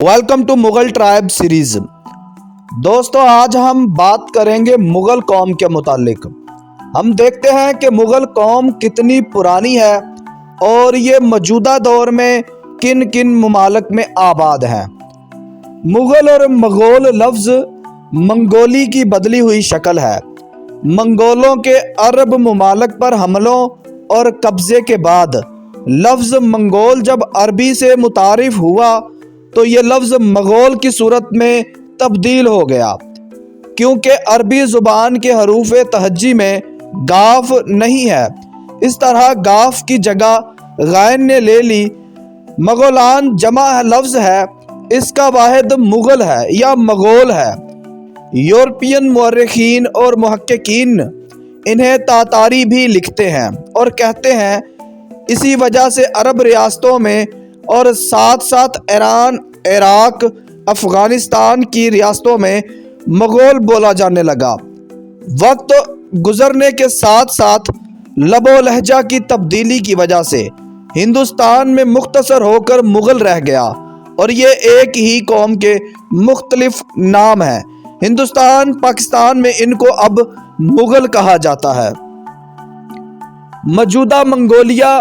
Welcome to Mughal tribe series. دوستو، آج ہم بات کریں گے مغل قوم کے متعلق۔ ہم دیکھتے ہیں کہ مغل قوم کتنی پرانی ہے اور یہ موجودہ دور میں کن کن ممالک میں آباد ہے۔ مغل اور مغول لفظ منگولی کی بدلی ہوئی شکل ہے۔ منگولوں کے عرب ممالک پر حملوں اور قبضے کے بعد لفظ منگول جب عربی سے متعارف ہوا تو یہ لفظ مغول کی صورت میں تبدیل ہو گیا، کیونکہ عربی زبان کے حروف تہجی میں گاف نہیں ہے۔ اس طرح گاف کی جگہ غین نے لے لی۔ مغولان جمع لفظ ہے، اس کا واحد مغل ہے یا مغول ہے۔ یورپین مورخین اور محققین انہیں تاتاری بھی لکھتے ہیں اور کہتے ہیں اسی وجہ سے عرب ریاستوں میں اور ساتھ ساتھ ایران، عراق، افغانستان کی ریاستوں میں مغول بولا جانے لگا۔ وقت گزرنے کے ساتھ ساتھ لب و لہجہ کی تبدیلی کی وجہ سے ہندوستان میں مختصر ہو کر مغل رہ گیا اور یہ ایک ہی قوم کے مختلف نام ہیں۔ ہندوستان، پاکستان میں ان کو اب مغل کہا جاتا ہے۔ موجودہ منگولیا،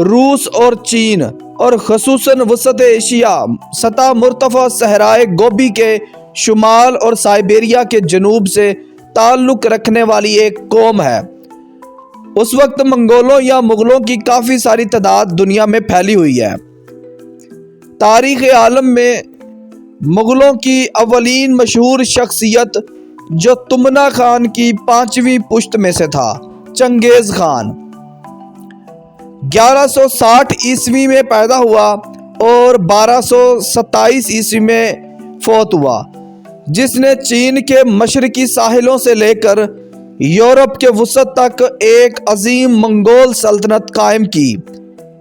روس اور چین اور خصوصاً وسط ایشیا سطح مرتفع صحرائے گوبی کے شمال اور سائبیریا کے جنوب سے تعلق رکھنے والی ایک قوم ہے۔ اس وقت منگولوں یا مغلوں کی کافی ساری تعداد دنیا میں پھیلی ہوئی ہے۔ تاریخ عالم میں مغلوں کی اولین مشہور شخصیت جو تمنا خان کی 5ویں پشت میں سے تھا، چنگیز خان 1160 عیسوی میں پیدا ہوا اور 1227 عیسوی میں فوت ہوا، جس نے چین کے مشرقی ساحلوں سے لے کر یورپ کے وسط تک ایک عظیم منگول سلطنت قائم کی۔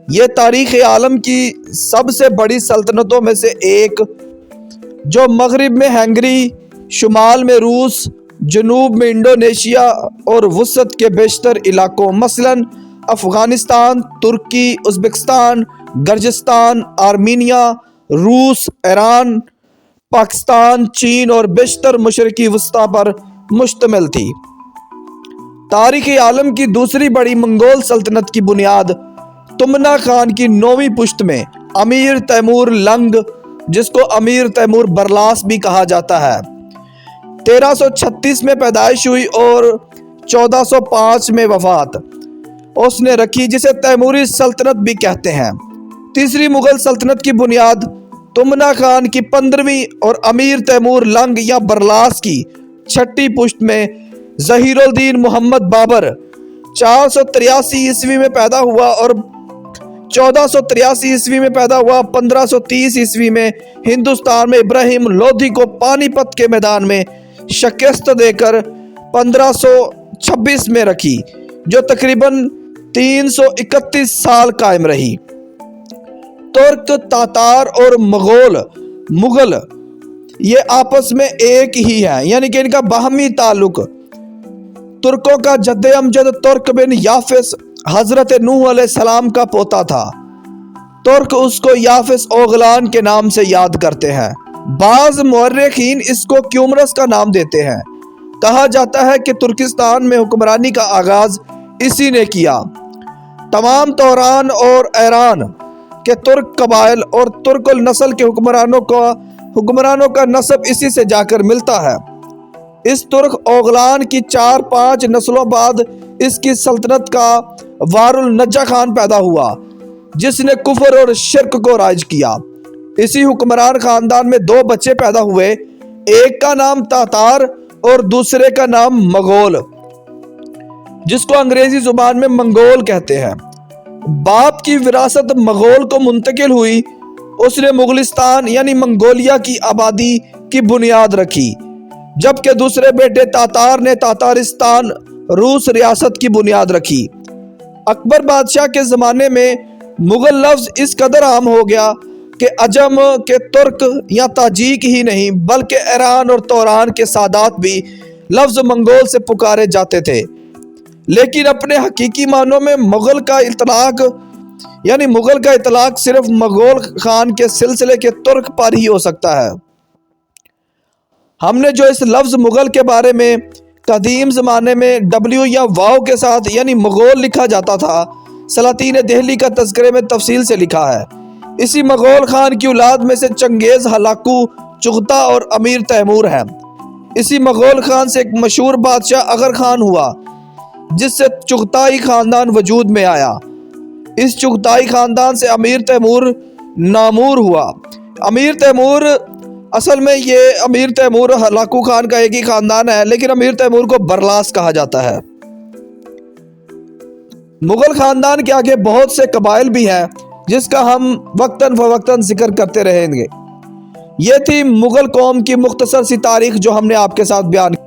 یہ تاریخ عالم کی سب سے بڑی سلطنتوں میں سے ایک، جو مغرب میں ہنگری، شمال میں روس، جنوب میں انڈونیشیا اور وسط کے بیشتر علاقوں مثلاً افغانستان، ترکی، ازبکستان، گرجستان، آرمینیا، روس، ایران، پاکستان، چین اور بیشتر مشرقی وسطی پر مشتمل تھی۔ تاریخ عالم کی دوسری بڑی منگول سلطنت کی بنیاد تمنا خان کی 9ویں پشت میں امیر تیمور لنگ، جس کو امیر تیمور برلاس بھی کہا جاتا ہے، 1336 میں پیدائش ہوئی اور 1405 میں وفات اس نے رکھی، جسے تیموری سلطنت بھی کہتے ہیں۔ تیسری مغل سلطنت کی بنیاد تمنا خان کی 15ویں اور امیر تیمور لنگ یا برلاس کی 6ٹھی پشت میں ظہیر الدین محمد بابر 483 عیسوی میں پیدا ہوا اور 1483 عیسوی میں پیدا ہوا۔ 1530 عیسوی میں ہندوستان میں ابراہیم لودھی کو پانی پت کے میدان میں شکست دے کر 1526 میں رکھی، جو تقریباً 331 سال قائم رہی۔ ترک، تاتار اور مغل یہ آپس میں ایک ہی ہیں، یعنی کہ ان کا باہمی تعلق۔ ترکوں کا جد امجد ترک بن یافس حضرت نوح علیہ السلام کا پوتا تھا۔ ترک اس کو یافس اوغلان کے نام سے یاد کرتے ہیں۔ بعض مورخین اس کو کیومرس کا نام دیتے ہیں۔ کہا جاتا ہے کہ ترکستان میں حکمرانی کا آغاز اسی نے کیا۔ تمام توران اور ایران کے ترک قبائل اور ترک النسل کے حکمرانوں کا نسب اسی سے جا کر ملتا ہے۔ اس ترک اوغلان کی 4-5 نسلوں بعد اس کی سلطنت کا وار النجا خان پیدا ہوا، جس نے کفر اور شرک کو رائج کیا۔ اسی حکمران خاندان میں 2 بچے پیدا ہوئے، ایک کا نام تاتار اور دوسرے کا نام مغول، جس کو انگریزی زبان میں منگول کہتے ہیں۔ باپ کی وراثت مغول کو منتقل ہوئی، اس نے مغلستان یعنی منگولیا کی آبادی کی بنیاد رکھی، جبکہ دوسرے بیٹے تاتار نے تاتارستان، روس ریاست کی بنیاد رکھی۔ اکبر بادشاہ کے زمانے میں مغل لفظ اس قدر عام ہو گیا کہ عجم کے ترک یا تاجک ہی نہیں بلکہ ایران اور توران کے سادات بھی لفظ منگول سے پکارے جاتے تھے۔ لیکن اپنے حقیقی معنوں میں مغل کا اطلاق یعنی مغل کا اطلاق صرف مغول خان کے سلسلے کے ترک پر ہی ہو سکتا ہے۔ ہم نے جو اس لفظ مغل کے بارے میں قدیم زمانے میں W یا واو کے ساتھ یعنی مغول لکھا جاتا تھا، سلاطین دہلی کا تذکرے میں تفصیل سے لکھا ہے۔ اسی مغول خان کی اولاد میں سے چنگیز، ہلاکو، چغتا اور امیر تیمور ہیں۔ اسی مغول خان سے ایک مشہور بادشاہ اغر خان ہوا جس سے چغتائی خاندان وجود میں آیا۔ اس چغتائی خاندان سے امیر تیمور نامور ہوا۔ امیر تیمور اصل میں یہ امیر تیمور ہلاکو خان کا ایک ہی خاندان ہے، لیکن امیر تیمور کو برلاس کہا جاتا ہے۔ مغل خاندان کے آگے بہت سے قبائل بھی ہیں جس کا ہم وقتاً فوقتاً ذکر کرتے رہیں گے۔ یہ تھی مغل قوم کی مختصر سی تاریخ جو ہم نے آپ کے ساتھ بیان کی۔